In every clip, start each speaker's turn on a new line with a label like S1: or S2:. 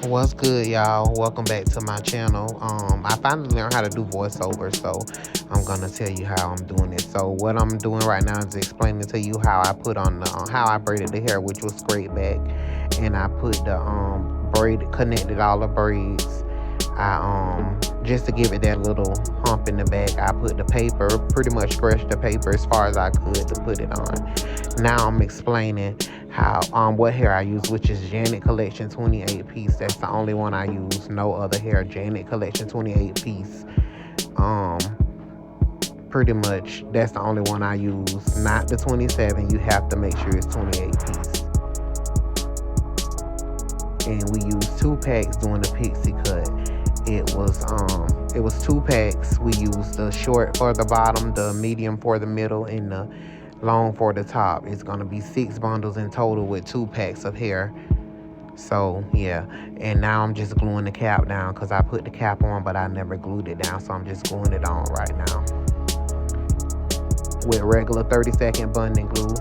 S1: What's good, y'all? Welcome back to my channel. I finally learned how to do voiceover, so I'm gonna tell you how I'm doing it. So what I'm doing right now is explaining to you how I put on the how I braided the hair, which was straight back, and I put the braid connected all the braids. I just to give it that little hump in the back, I put the paper, pretty much stretched the paper as far as I could to put it on. Now I'm explaining how what hair I use, which is Janet Collection 28 piece. That's the only one I use. No other hair. Janet Collection 28 piece. Um, Pretty much that's the only one I use. Not the 27. You have to make sure it's 28 piece. And we used 2 packs doing the PIXIE cut. It was 2 packs. We used the short for the bottom, the medium for the middle, and the long for the top. It's gonna be 6 bundles in total with 2 packs of hair. So yeah, and now I'm just gluing the cap down because I put the cap on, but I never glued it down. So I'm just gluing it on right now with regular 30-second bonding glue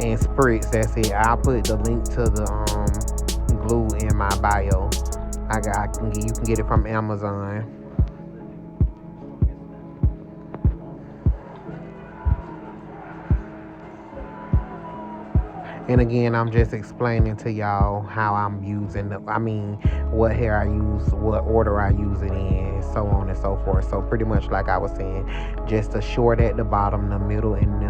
S1: and spritz. That's it. I'll put the link to the glue in my bio. You can get it from Amazon. And again, I'm just explaining to y'all how I'm using what hair I use, what order I use it in, so on and so forth. So pretty much like I was saying, just a short at the bottom, the middle, and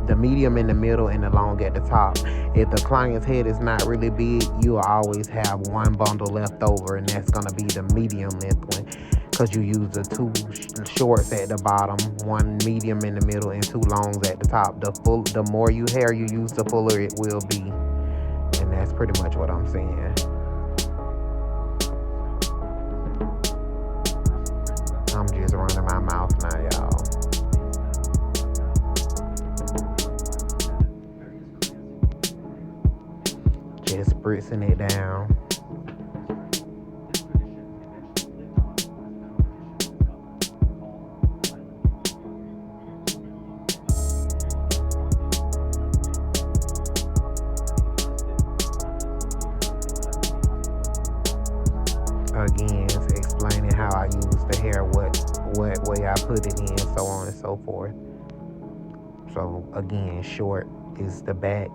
S1: the medium in the middle, and the long at the top. If the client's head is not really big, you'll always have 1 bundle left over, and that's gonna be the medium length one, because you use the 2 shorts at the bottom, 1 medium in the middle, and 2 longs at the top. The more hair you use, the fuller it will be, and that's pretty much what I'm saying. I'm just running my mouth now, y'all. Just spritzing it down. Again, explaining how I use the hair, what way I put it in, so on and so forth. So again, short is the back,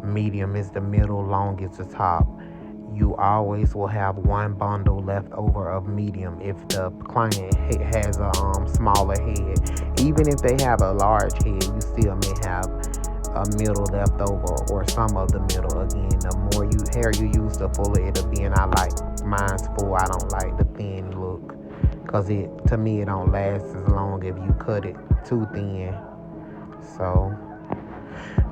S1: medium is the middle, long is the top. You always will have 1 bundle left over of medium if the client has a smaller head. Even if they have a large head, you still may have a middle left over, or some of the middle. Again, the more hair you use, the fuller it'll be, and I like mine's full. I don't like the thin look, because to me it don't last as long if you cut it too thin. So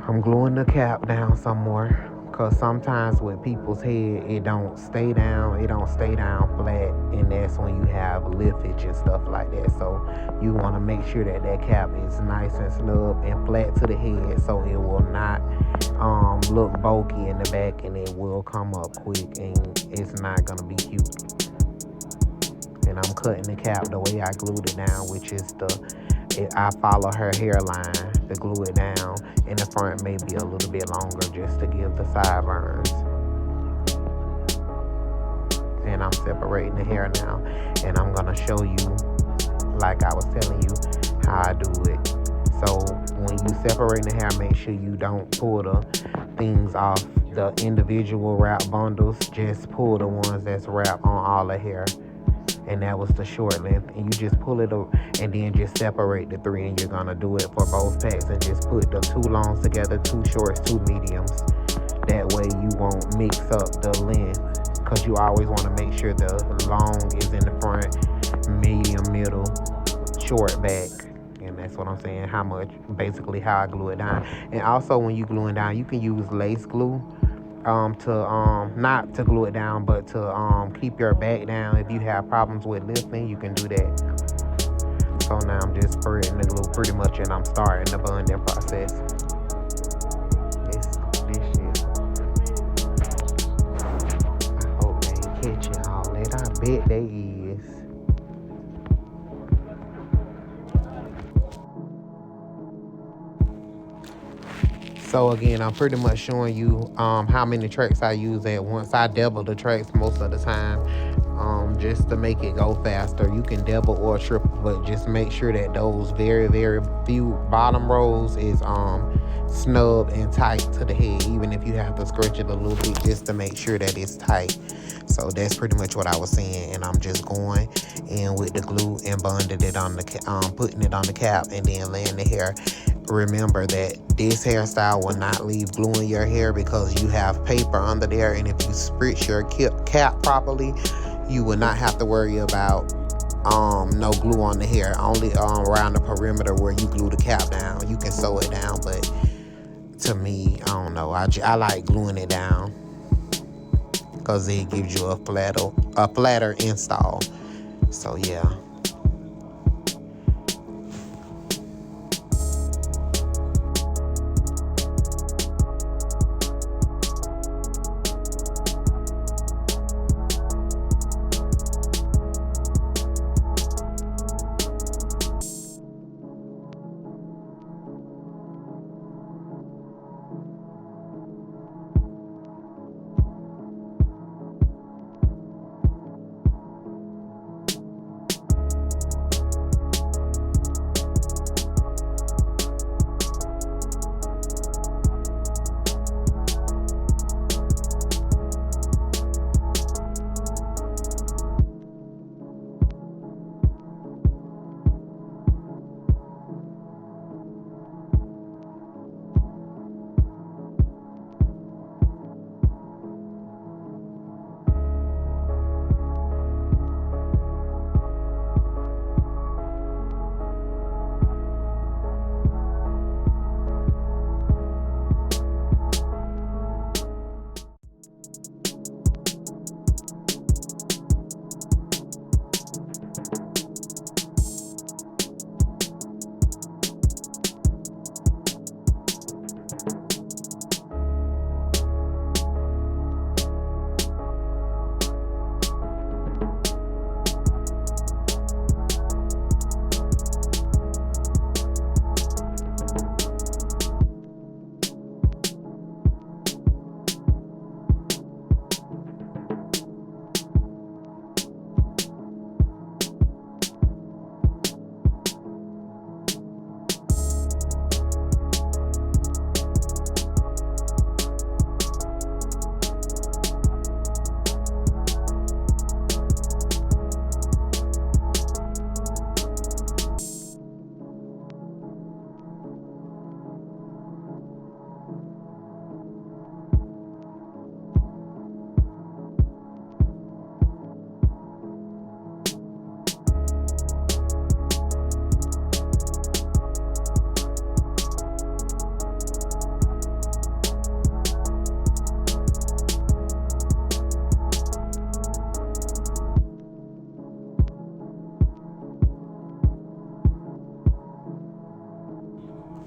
S1: I'm gluing the cap down some more, because sometimes with people's head it don't stay down flat, and that's when you have liftage and stuff like that. So you want to make sure that cap is nice and snug and flat to the head, so it will not look bulky in the back, and it will come up quick, and it's not gonna be cute. And I'm cutting the cap the way I glued it down, which is I follow her hairline to glue it down, and the front may be a little bit longer just to give the sideburns. And I'm separating the hair now, and I'm gonna show you, like I was telling you, how I do it. So when you separate the hair, make sure you don't pull the things off the individual wrap bundles. Just pull the ones that's wrapped on all the hair. And that was the short length, and you just pull it up, and then just separate the 3, and you're gonna do it for both packs, and just put the 2 longs together, 2 shorts, 2 mediums. That way you won't mix up the length, because you always want to make sure the long is in the front, medium middle, short back. And that's what I'm saying, basically how I glue it down. And also when you glue it down, you can use lace glue not to glue it down, but to keep your back down. If you have problems with lifting, you can do that. So now I'm just spreading the glue pretty much, and I'm starting the bonding process. This shit, I hope they ain't catching all that. I bet they is. So again, I'm pretty much showing you how many tracks I use at once. I double the tracks most of the time, just to make it go faster. You can double or triple, but just make sure that those very few bottom rows is snug and tight to the head, even if you have to stretch it a little bit just to make sure that it's tight. So that's pretty much what I was saying, and I'm just going in with the glue and bonding it on the putting it on the cap and then laying the hair. Remember that this hairstyle will not leave glue in your hair because you have paper under there, and if you spritz your cap properly, you will not have to worry about no glue on the hair. Only around the perimeter where you glue the cap down, you can sew it down. But to me, I don't know, I like gluing it down because it gives you a flatter install. So yeah.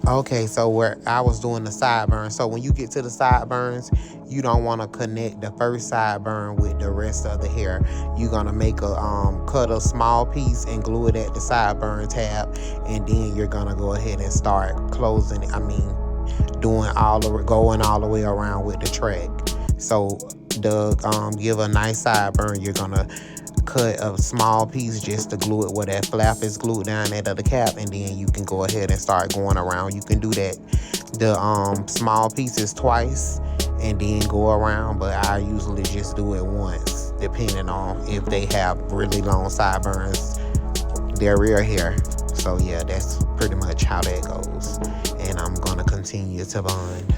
S1: Okay, so where I was doing the sideburn. So when you get to the sideburns, you don't want to connect the first sideburn with the rest of the hair. You're gonna make a cut a small piece and glue it at the sideburn tab, and then you're gonna go ahead and start closing it. Going all the way around with the track. So to give a nice sideburn, you're gonna cut a small piece just to glue it where that flap is glued down at the cap, and then you can go ahead and start going around. You can do that the small pieces twice and then go around, but I usually just do it once depending on if they have really long sideburns, their rear hair. So yeah, that's pretty much how that goes, and I'm gonna continue to bond.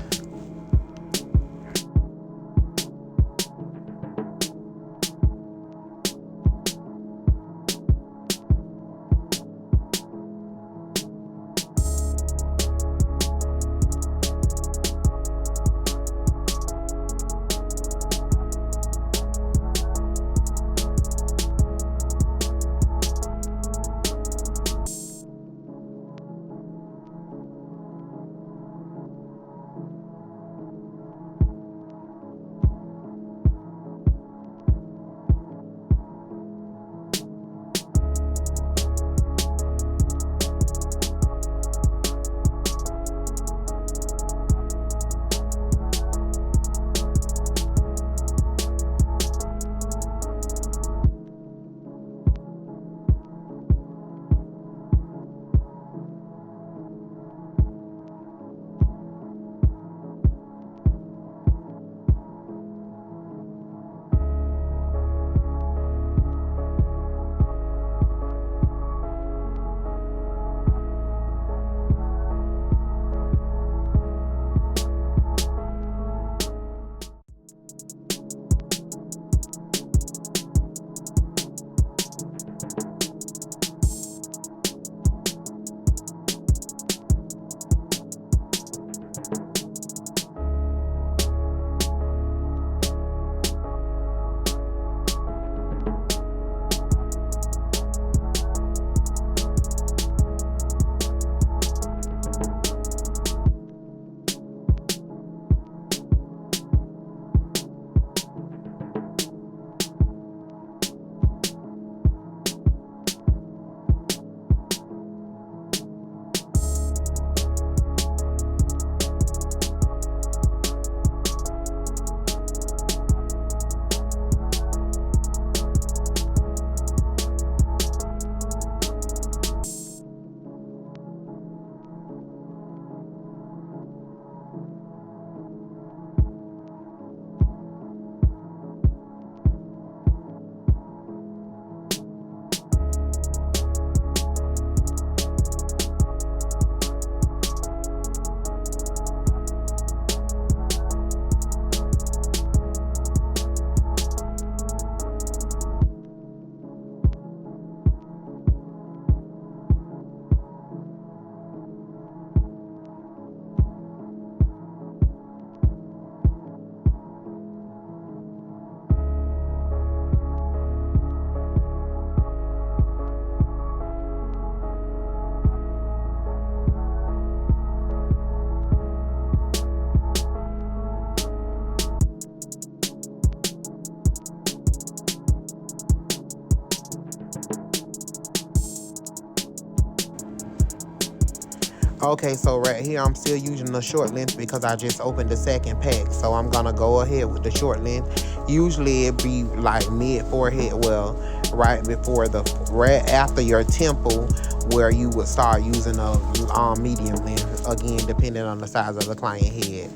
S1: Okay, so right here I'm still using the short length because I just opened the second pack. So I'm gonna go ahead with the short length. Usually it be like mid forehead, well, right before right after your temple, where you would start using a medium length, again depending on the size of the client head.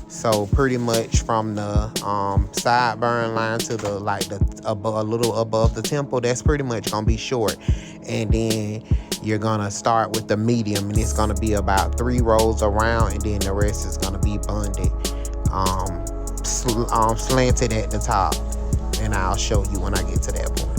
S1: So pretty much from the sideburn line to the a little above the temple, that's pretty much gonna be short. And then you're gonna start with the medium, and it's gonna be about 3 rows around, and then the rest is gonna be bunded, slanted at the top. And I'll show you when I get to that point.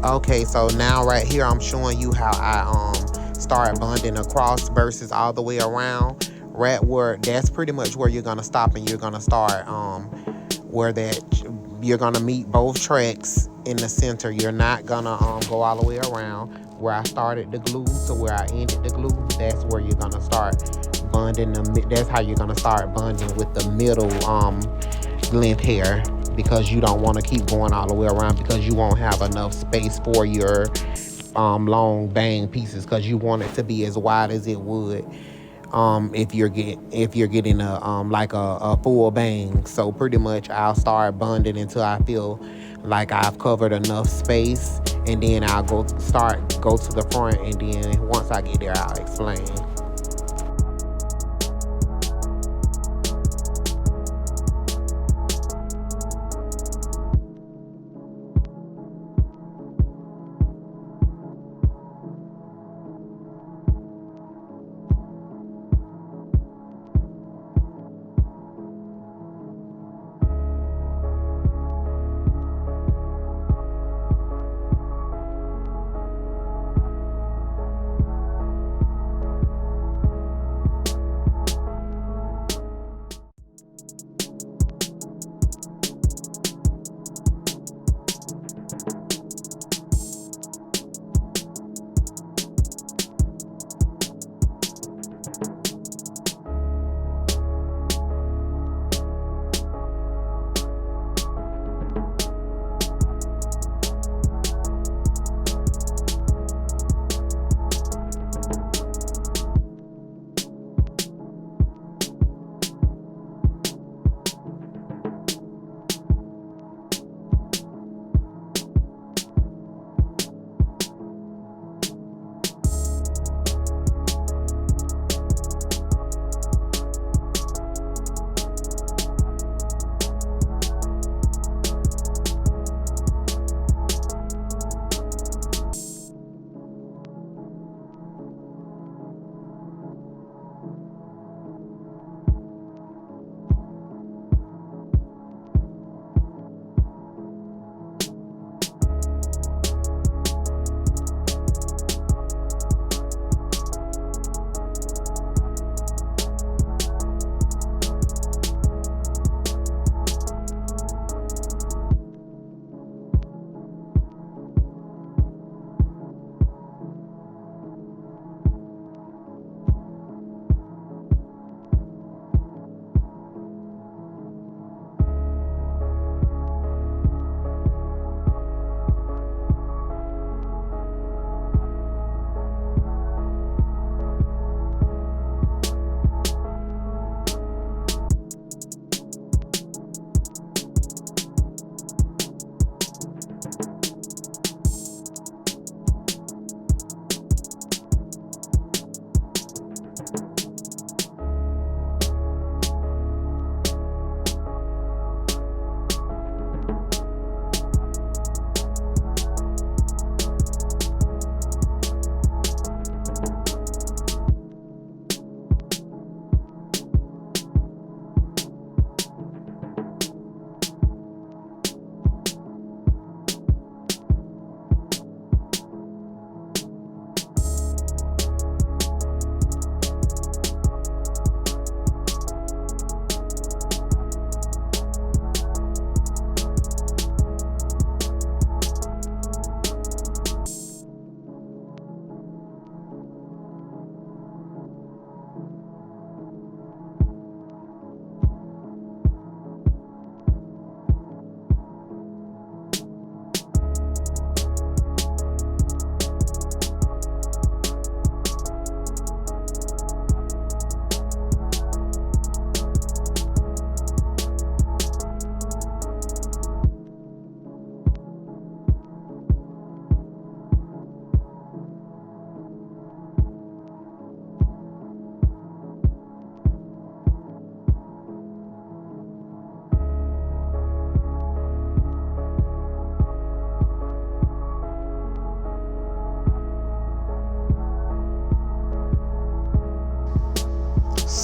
S1: Okay, so now right here I'm showing you how I start bunding across versus all the way around. Right where that's pretty much where you're gonna stop, and you're gonna start where that you're gonna meet both tracks in the center. You're not gonna go all the way around. Where I started the glue to where I ended the glue, that's where you're gonna start bunding that's how you're gonna start bunding with the middle length hair, because you don't want to keep going all the way around, because you won't have enough space for your long bang pieces, because you want it to be as wide as it would if you're getting a full bang. So pretty much I'll start bunding until I feel like I've covered enough space, and then I'll go to the front, and then once I get there I'll explain.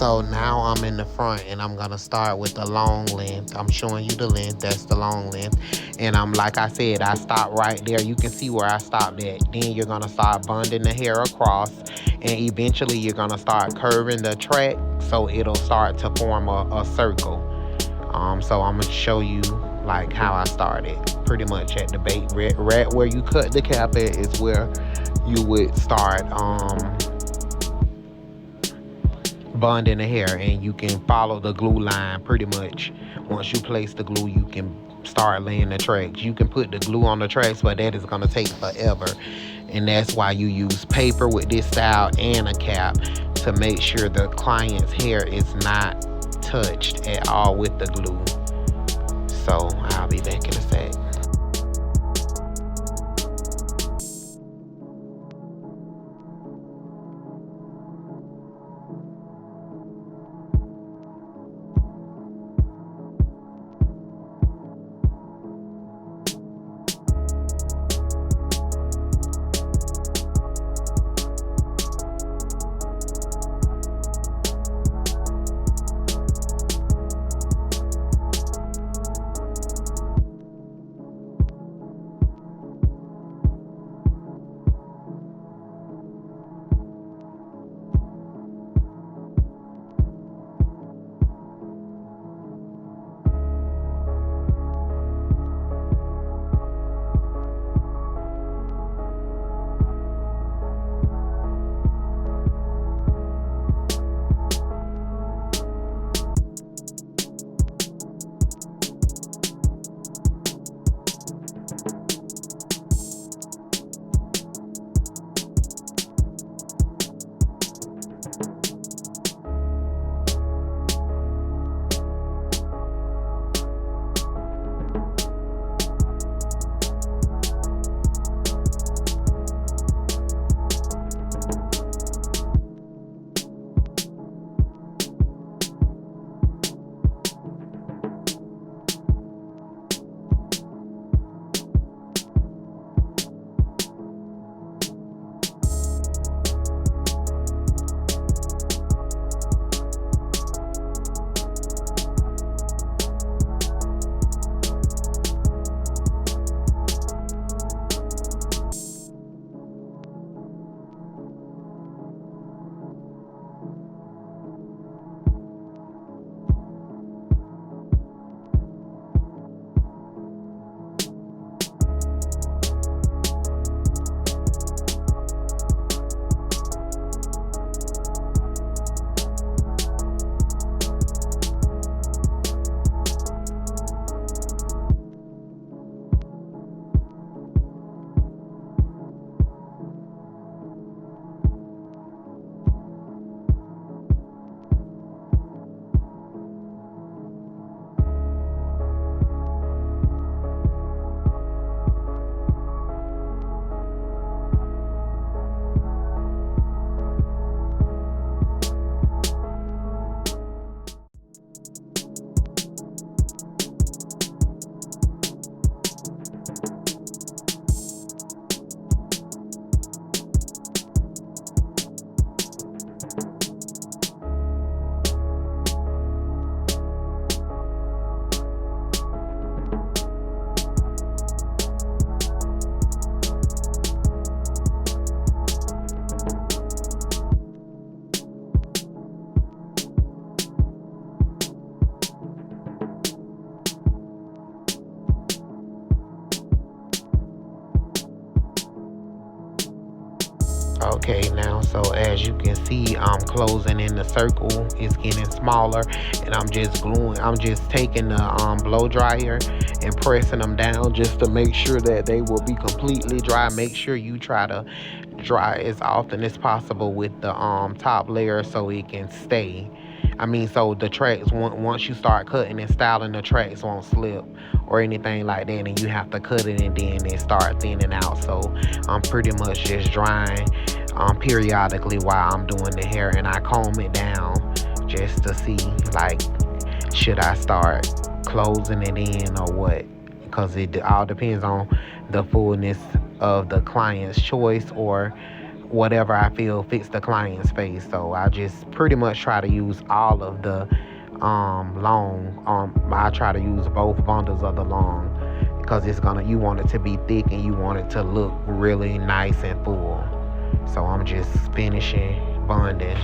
S1: So now I'm in the front and I'm gonna start with the long length. I'm showing you the length, that's the long length. And I'm like I said, I stopped right there. You can see where I stopped at. Then you're gonna start bunding the hair across, and eventually you're gonna start curving the track so it'll start to form a circle. So I'm gonna show you like how I started. Pretty much at the bait right where you cut the cap at is where you would start bonding the hair, and you can follow the glue line pretty much. Once you place the glue, you can start laying the tracks. You can put the glue on the tracks, but that is going to take forever, and that's why you use paper with this style and a cap to make sure the client's hair is not touched at all with the glue. So I'll be back in a sec. Okay, now, so as you can see, I'm closing in the circle. It's getting smaller, and I'm just gluing. I'm just taking the blow dryer and pressing them down just to make sure that they will be completely dry. Make sure you try to dry as often as possible with the top layer so it can stay. So the tracks, once you start cutting and styling, the tracks won't slip or anything like that, and you have to cut it and then it start thinning out. So I'm pretty much just drying periodically while I'm doing the hair, and I comb it down just to see, like, should I start closing it in or what, because it all depends on the fullness of the client's choice or whatever I feel fits the client's face. So I just pretty much try to use all of the long. I try to use both bundles of the long because you want it to be thick and you want it to look really nice and full. So I'm just finishing bonding.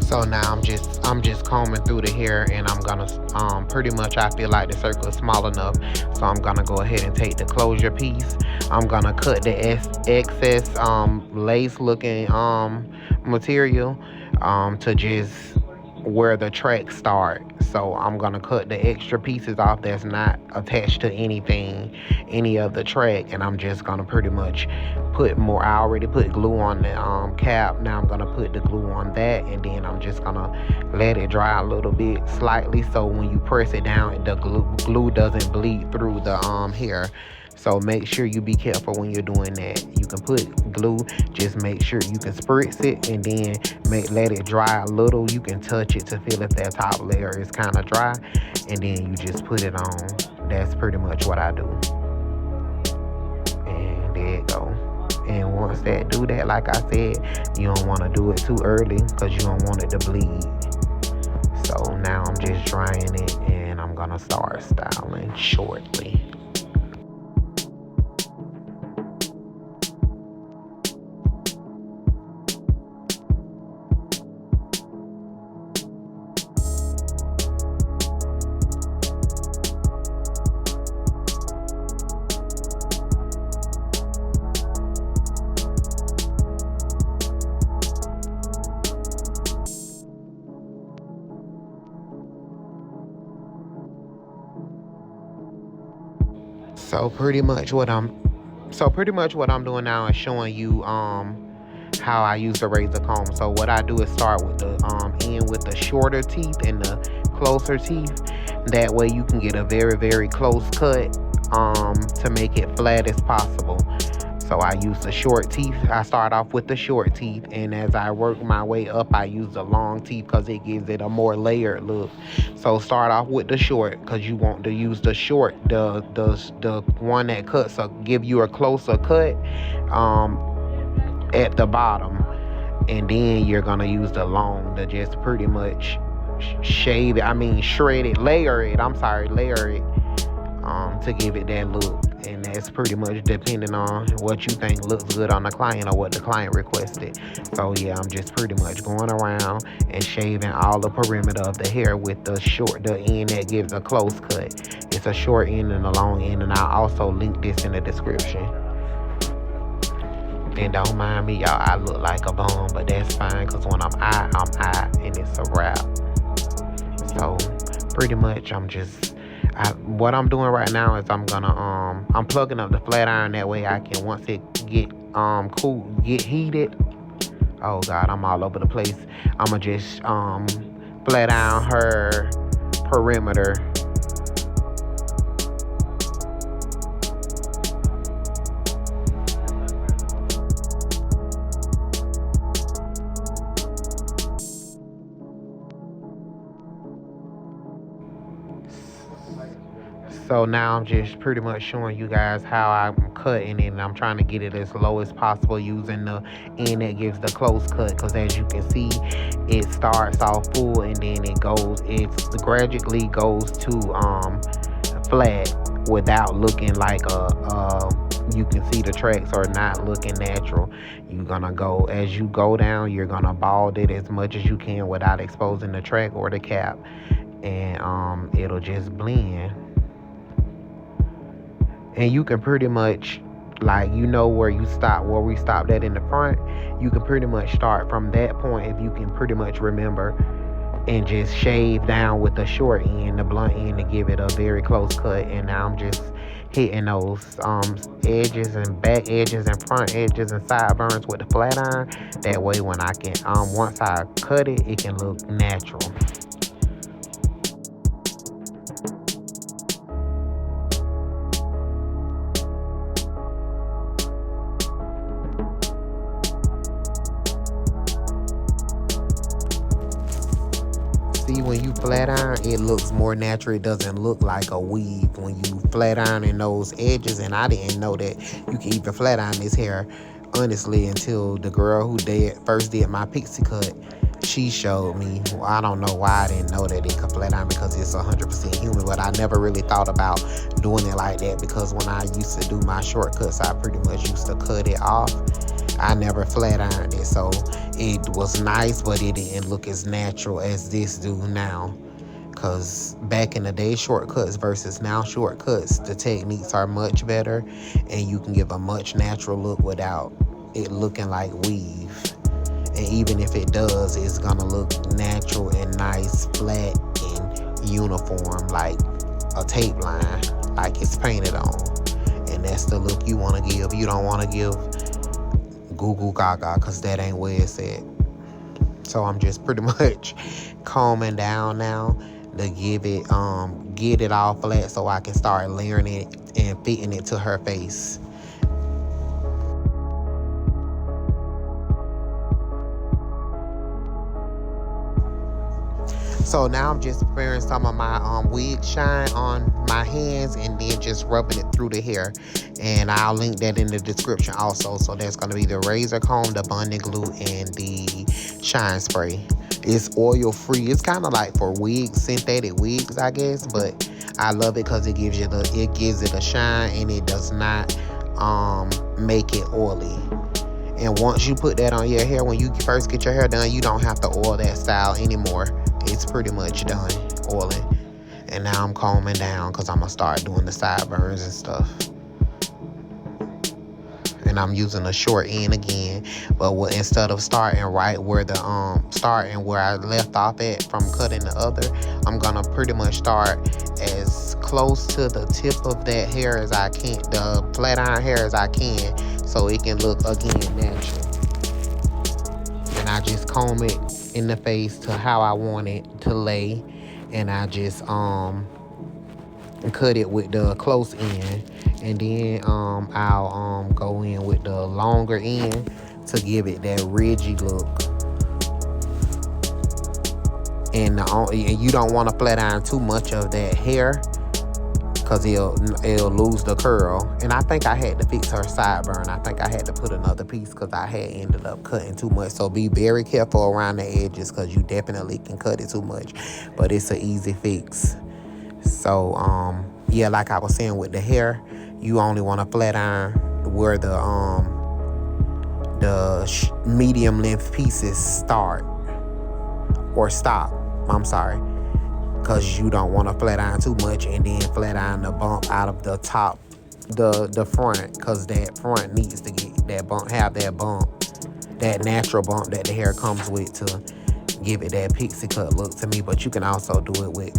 S1: So now I'm just combing through the hair, and I'm gonna pretty much, I feel like the circle is small enough, so I'm gonna go ahead and take the closure piece. I'm gonna cut the excess lace looking material to just where the tracks start. So I'm gonna cut the extra pieces off that's not attached to anything, any of the track, and I'm just gonna pretty much put more. I already put glue on the cap. Now I'm gonna put the glue on that, and then I'm just gonna let it dry a little bit slightly, so when you press it down, the glue doesn't bleed through the hair. So make sure you be careful when you're doing that. You can put glue, just make sure you can spritz it, and then let it dry a little. You can touch it to feel if that top layer is kind of dry, and then you just put it on. That's pretty much what I do. And there you go. And once that do that, like I said, you don't want to do it too early because you don't want it to bleed. So now I'm just drying it, and I'm gonna start styling shortly. So pretty much what I'm doing now is showing you how I use the razor comb. So what I do is start with the end with the shorter teeth and the closer teeth. That way you can get a very, very close cut to make it flat as possible. So I use the short teeth. I start off with the short teeth, and as I work my way up, I use the long teeth because it gives it a more layered look. So start off with the short because you want to use the short, the one that cuts give you a closer cut at the bottom, and then you're gonna use the long to just pretty much shave it. I mean shred it, layer it. Layer it to give it that look. And that's pretty much depending on what you think looks good on the client or what the client requested. So yeah, I'm just pretty much going around and shaving all the perimeter of the hair with the end that gives a close cut. It's a short end and a long end, and I'll also link this in the description. And don't mind me, y'all, I look like a bum, but that's fine, because when I'm out, and it's a wrap. So pretty much what I'm doing right now is I'm plugging up the flat iron. That way I can, once it get get heated. Oh God, I'm all over the place. I'ma just flat iron her perimeter. So now I'm just pretty much showing you guys how I'm cutting it, and I'm trying to get it as low as possible using the end that gives the close cut, because as you can see, it starts off full and then it gradually goes to flat without looking like you can see the tracks are not looking natural. As you go down, you're gonna bald it as much as you can without exposing the track or the cap, and it'll just blend. And you can pretty much, like, where we stopped at in the front, you can pretty much start from that point if you can pretty much remember, and just shave down with the short end, the blunt end, to give it a very close cut. And now I'm just hitting those edges and back edges and front edges and sideburns with the flat iron. That way when I can, once I cut it, it can look natural. See, when you flat iron, it looks more natural. It doesn't look like a weave when you flat iron in those edges. And I didn't know that you can even flat iron this hair, honestly, until the girl who first did my PIXIE cut, she showed me. Well, I don't know why I didn't know that it could flat iron, because it's 100% human, but I never really thought about doing it like that, because when I used to do my shortcuts, I pretty much used to cut it off. I never flat ironed it, so it was nice, but it didn't look as natural as this do now. Because back in the day, shortcuts versus now shortcuts, the techniques are much better, and you can give a much natural look without it looking like weave. And even if it does, it's gonna look natural and nice, flat and uniform, like a tape line, like it's painted on. And that's the look you want to give. You don't want to give goo goo gaga, because that ain't where it's at. So I'm just pretty much combing down now to give it get it all flat so I can start layering it and fitting it to her face. So now I'm just preparing some of my wig shine on my hands and then just rubbing it through the hair. And I'll link that in the description also. So that's going to be the razor comb, the bonding glue, and the shine spray. It's oil free. It's kind of like for wigs, synthetic wigs, I guess. But I love it because it gives it a shine, and it does not make it oily. And once you put that on your hair, when you first get your hair done, you don't have to oil that style anymore. It's pretty much done oiling. And now I'm combing down because I'm going to start doing the sideburns and stuff. And I'm using a short end again. But instead of starting right where starting where I left off at from cutting the other, I'm going to pretty much start as close to the tip of that hair as I can, the flat iron hair as I can, so it can look again natural. And I just comb it in the face to how I want it to lay, and I just cut it with the close end, and then I'll go in with the longer end to give it that rigid look. And you don't want to flat iron too much of that hair, because it'll lose the curl. And I think I had to fix her sideburn. I think I had to put another piece because I had ended up cutting too much. So be very careful around the edges, because you definitely can cut it too much. But it's an easy fix. So yeah, like I was saying with the hair, you only want to flat iron where the medium length pieces start or stop. I'm sorry. Because you don't want to flat iron too much and then flat iron the bump out of the top, the front, because that front needs to get that bump, have that bump, that natural bump that the hair comes with to give it that pixie cut look to me. But you can also do it with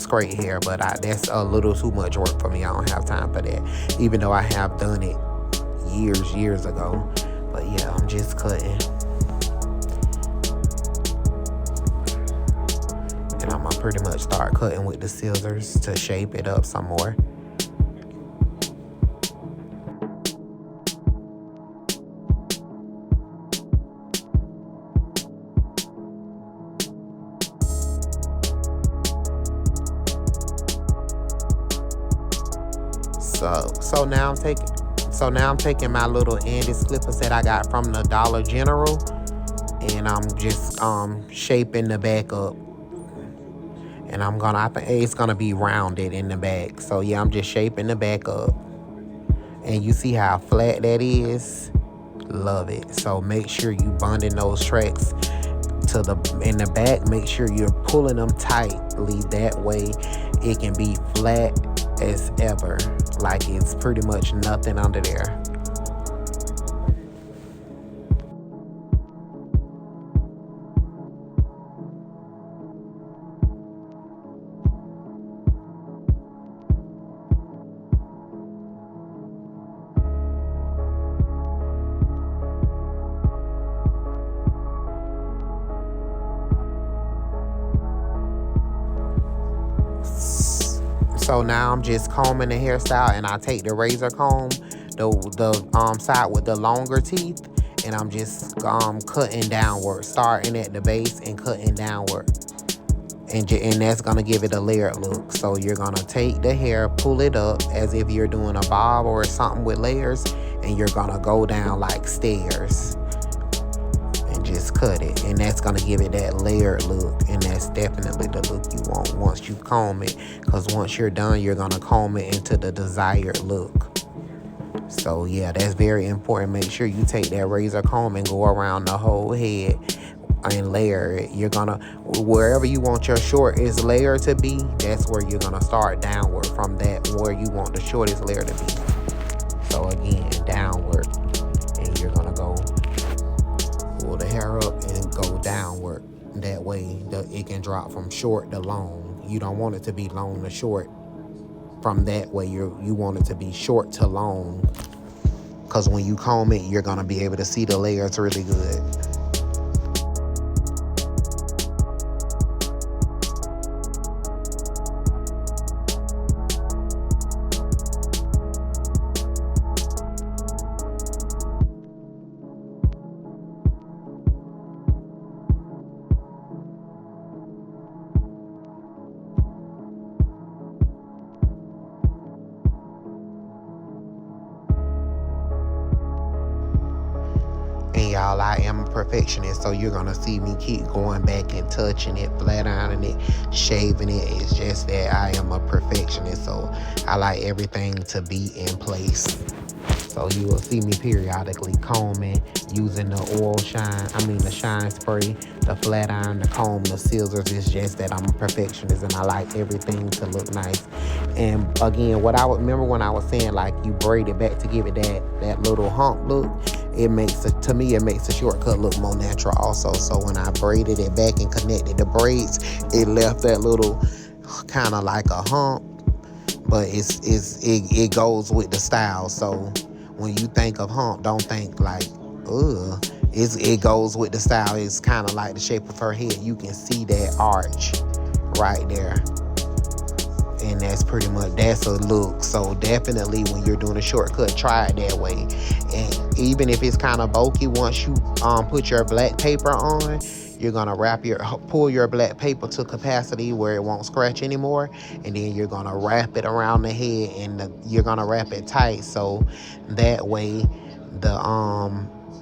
S1: straight hair, but that's a little too much work for me. I don't have time for that, even though I have done it years ago. But yeah, I'm just cutting. And I'm gonna pretty much start cutting with the scissors to shape it up some more. So now I'm taking my little Andes clippers that I got from the Dollar General, and I'm just shaping the back up. And I think it's gonna be rounded in the back. So yeah, I'm just shaping the back up. And you see how flat that is? Love it. So make sure you bonding those tracks in the back. Make sure you're pulling them tightly. That way it can be flat as ever. Like it's pretty much nothing under there. So now I'm just combing the hairstyle, and I take the razor comb, the side with the longer teeth, and I'm just cutting downward, starting at the base and cutting downward. And that's gonna give it a layered look. So you're gonna take the hair, pull it up as if you're doing a bob or something with layers, and you're gonna go down like stairs. Just cut it, and that's gonna give it that layered look, and that's definitely the look you want once you comb it, because once you're done, you're gonna comb it into the desired look. So yeah, that's very important. Make sure you take that razor comb and go around the whole head and layer it. You're gonna, wherever you want your short is layer to be, that's where you're gonna start downward from that where you want the shortest layer to be. So again, downward, and you're gonna go pull the hair up and go downward. That way it can drop from short to long. You don't want it to be long to short. From that way, you want it to be short to long, because when you comb it, you're gonna be able to see the layers really good. And y'all, I am a perfectionist, so you're gonna see me keep going back and touching it, flat ironing it, shaving it. It's just that I am a perfectionist, so I like everything to be in place. So you will see me periodically combing, using the shine spray, the flat iron, the comb, the scissors. It's just that I'm a perfectionist and I like everything to look nice. And again, what I would remember when I was saying, like, you braid it back to give it that little hump look, it makes the shortcut look more natural also. So when I braided it back and connected the braids, it left that little kind of like a hump, but it goes with the style. So when you think of hump, don't think like, ugh. It goes with the style. It's kind of like the shape of her head. You can see that arch right there. And that's a look. So definitely when you're doing a shortcut, try it that way. And even if it's kind of bulky, once you put your black paper on, you're gonna pull your black paper to capacity where it won't scratch anymore, and then you're gonna wrap it around the head, and you're gonna wrap it tight so that way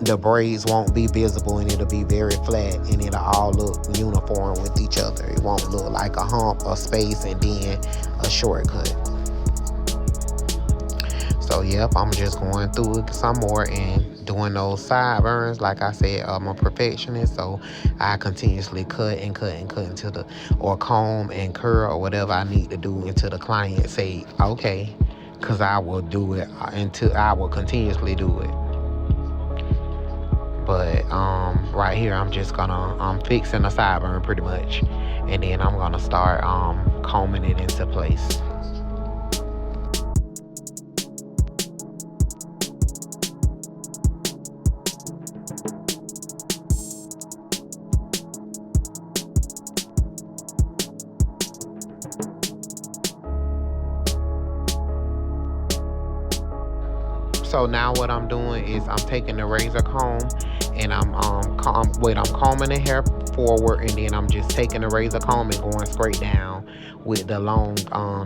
S1: the braids won't be visible, and it'll be very flat, and it'll all look uniform with each other. It won't look like a hump, a space, and then a shortcut. So yep, I'm just going through it some more and doing those sideburns. Like I said, I'm a perfectionist, so I continuously cut until or comb and curl or whatever I need to do until the client say okay, because I will do it until I will continuously do it. But right here, I'm fixing the sideburn pretty much, and then I'm gonna start combing it into place. So now what I'm doing is I'm taking the razor comb and I'm combing the hair forward, and then I'm just taking the razor comb and going straight down with the long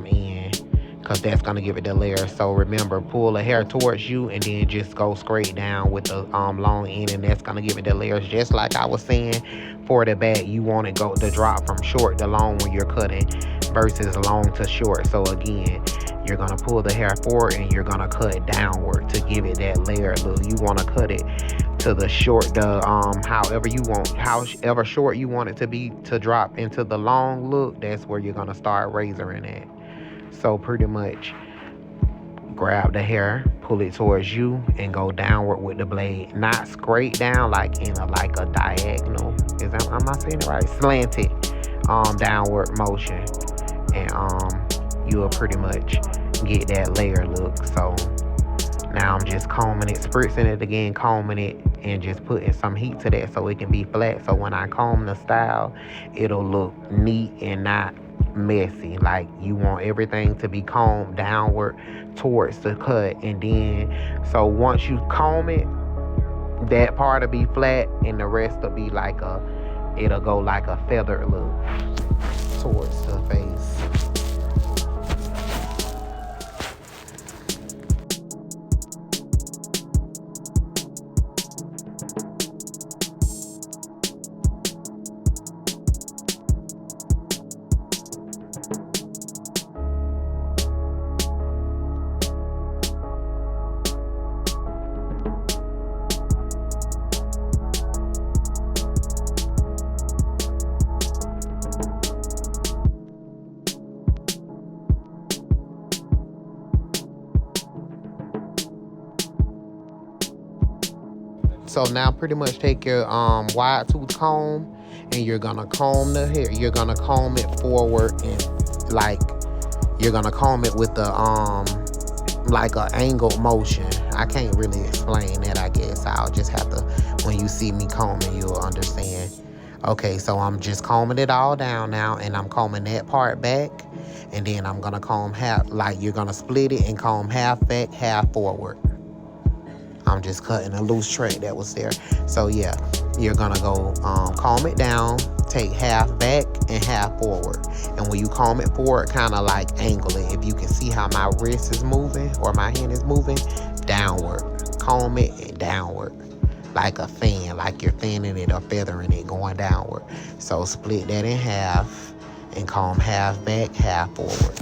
S1: end, because that's gonna give it the layer. So remember, pull the hair towards you and then just go straight down with the long end, and that's gonna give it the layers. Just like I was saying for the back, you want it to drop from short to long when you're cutting versus long to short. So again, you're gonna pull the hair forward and you're gonna cut downward to give it that layer look. You want to cut it to the short, however short you want it to be to drop into the long look. That's where you're gonna start razoring it. So pretty much, grab the hair, pull it towards you, and go downward with the blade, not straight down like in a diagonal. Am I saying it right? Slanted, downward motion, and you will pretty much get that layer look. So now I'm just combing it, spritzing it again, combing it, and just putting some heat to that so it can be flat. So when I comb the style, it'll look neat and not messy. Like, you want everything to be combed downward towards the cut, and then so once you comb it, that part will be flat and the rest will be it'll go like a feather look towards the face. So now pretty much take your wide tooth comb and you're gonna comb the hair. You're gonna comb it forward and like you're gonna comb it with the like an angled motion. I can't really explain that, I guess. I'll just have to, when you see me combing, you'll understand. Okay, so I'm just combing it all down now, and I'm combing that part back, and then I'm gonna comb half, like you're gonna split it and comb half back, half forward. I'm just cutting a loose tray that was there. So yeah, you're gonna go comb it down, take half back and half forward. And when you comb it forward, kind of like angle it. If you can see how my wrist is moving or my hand is moving, downward. Comb it and downward. Like a fan, like you're fanning it or feathering it going downward. So split that in half and comb half back, half forward.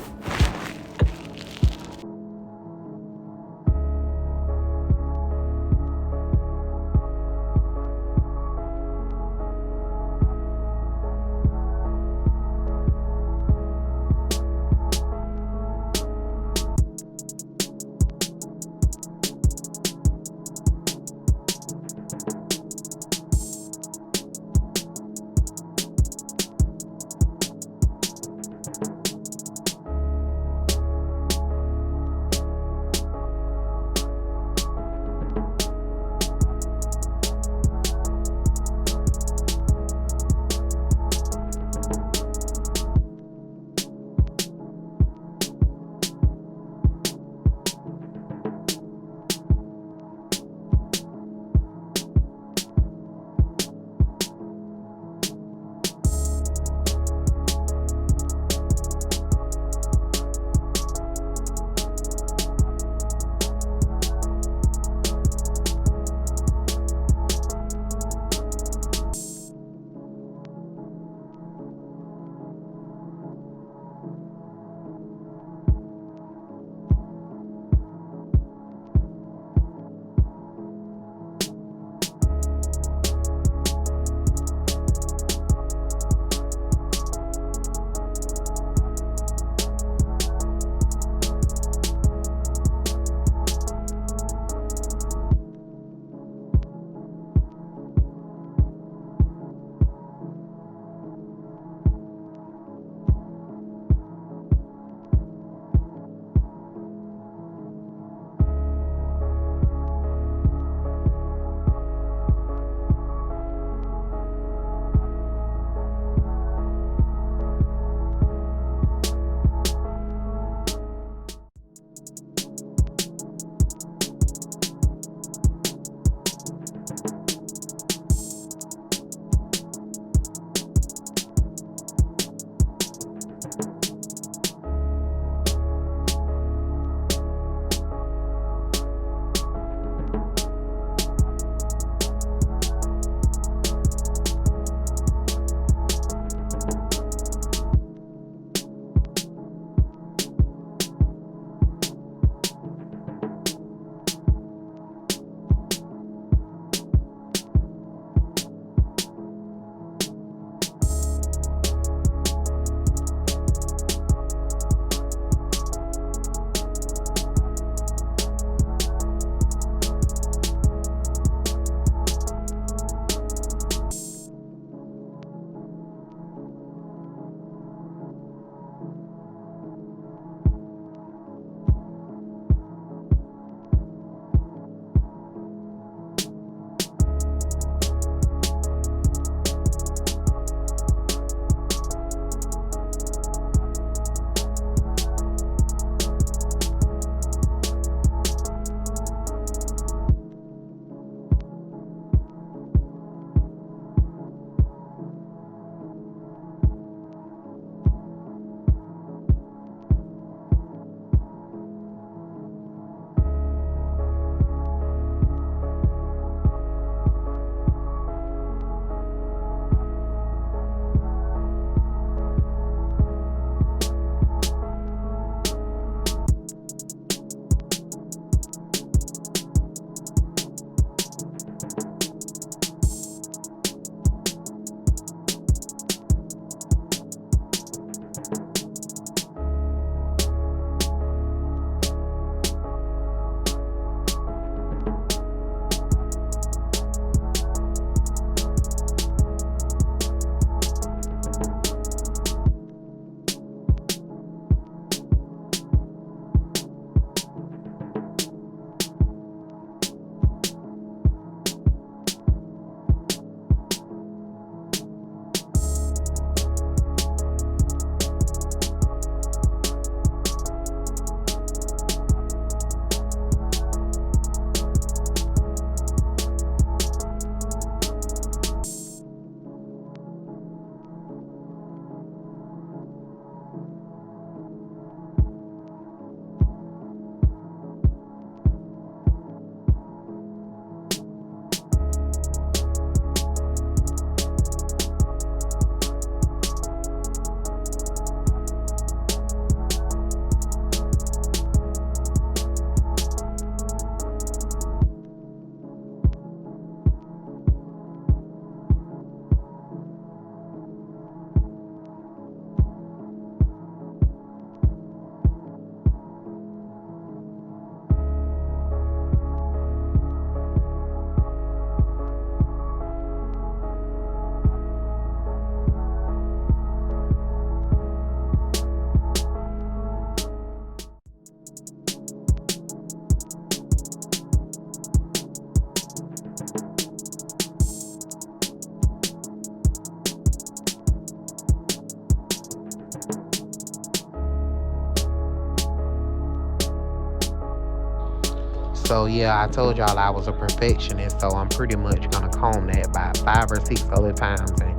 S1: So yeah, I told y'all I was a perfectionist, so I'm pretty much gonna comb that about 5 or 6 other times and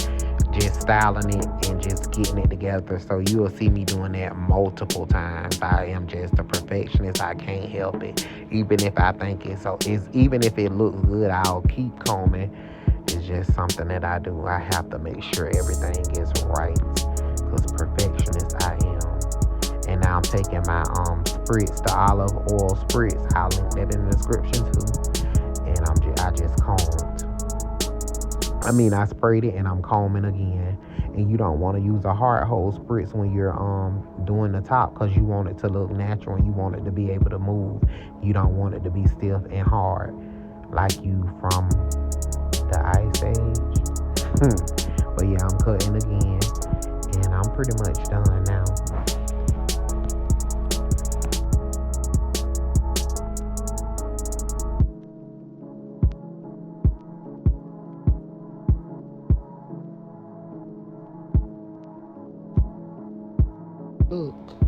S1: just styling it and just getting it together. So you will see me doing that multiple times. I am just a perfectionist. I can't help it. Even if I think even if it looks good, I'll keep combing. It's just something that I do. I have to make sure everything is right, because perfectionist I am. And now I'm taking my spritz, the olive oil spritz. I'll link that in the description too. And I just combed. I sprayed it and I'm combing again. And you don't want to use a hard hose spritz when you're doing the top, because you want it to look natural and you want it to be able to move. You don't want it to be stiff and hard like you from the Ice Age. But yeah, I'm cutting again and I'm pretty much done now. Look.